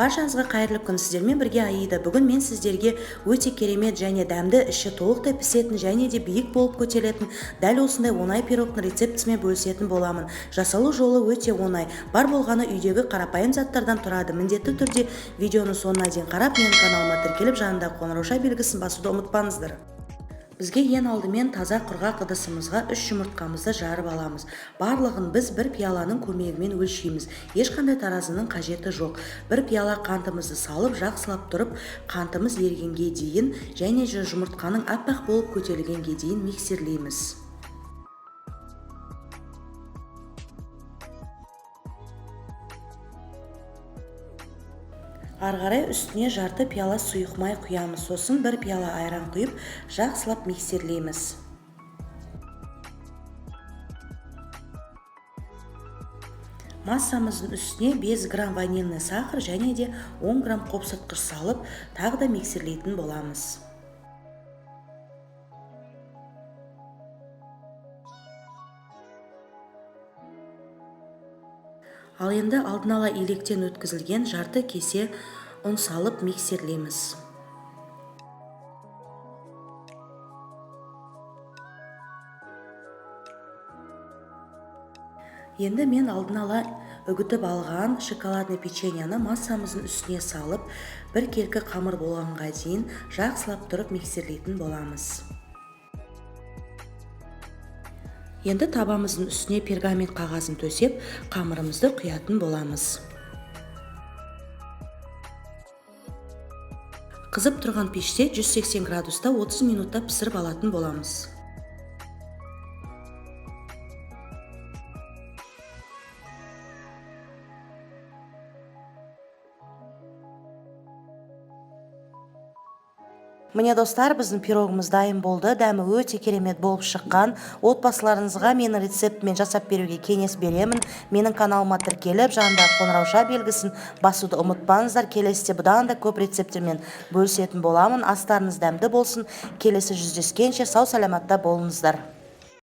Баршаңызға қайырлы күн, сіздермен бірге Аида. Бүгін мен сіздерге өте керемет және дәмді, іші толықтай пісетін және де биік болып көтерілетін дәл осындай оңай пирогтың рецептісімен бөлісетін боламын. Жасалу жолы өте оңай. Бар болғаны үйдегі қарапайым заттардан тұрады. Міндетті түрде видеоны соңына дейін қарап, менің каналыма тіркеліп, жанында қоңырауша белгісін басуды ұмытпаңыздар. Бізге ең алдымен таза құрғақ ыдысымызға 3 жұмыртқамызды жарып аламыз. Барлығын біз бір пияланың көмегімен өлшейміз. Ешқандай таразының қажеті жоқ. Бір пияла қантымызды салып, жақсылап тұрып, қантымыз ергенге дейін және жұмыртқаның аппақ болып көтерілгенге дейін миксерлейміз. Арғарай үстіне жарты пияла сұйық май құямыз. Сосын бір пияла айран құйып, жақсылап миксерлейміз. Массамыздың үстіне 5 грамм ванильный сахар және де 10 грамм қопсытқыш салып, тағы да миксерлейтін боламыз. Ал енді алдын ала електен өткізілген жарты кесе ұн салып миксерлейміз. Енді мен алдын ала үгітіп алған шоколадный печеньені массамыздың үстіне салып, бір келкі қамыр болғанға дейін жақсылап тұрып миксерлейтін боламыз. Енді табамыздың үстіне пергамент қағазын төсеп, қамырымызды құятын боламыз. Қызып тұрған пеште 180 градуста 30 минутта пісіріп алатын боламыз. Міне достар, біздің пирогымыз дайын болды. Дәмі өте керемет болып шыққан. Отбасыларыңызға менің рецептімен жасап беруге кеңес беремін. Менің каналыма тіркеліп, жанында қоңырауша белгісін басуды ұмытпаңыздар. Келесіде бұдан да көп рецепттермен бөлісетін боламын. Астарыңыз дәмді болсын. Келесі жүздескенше сау саламатта болыңыздар.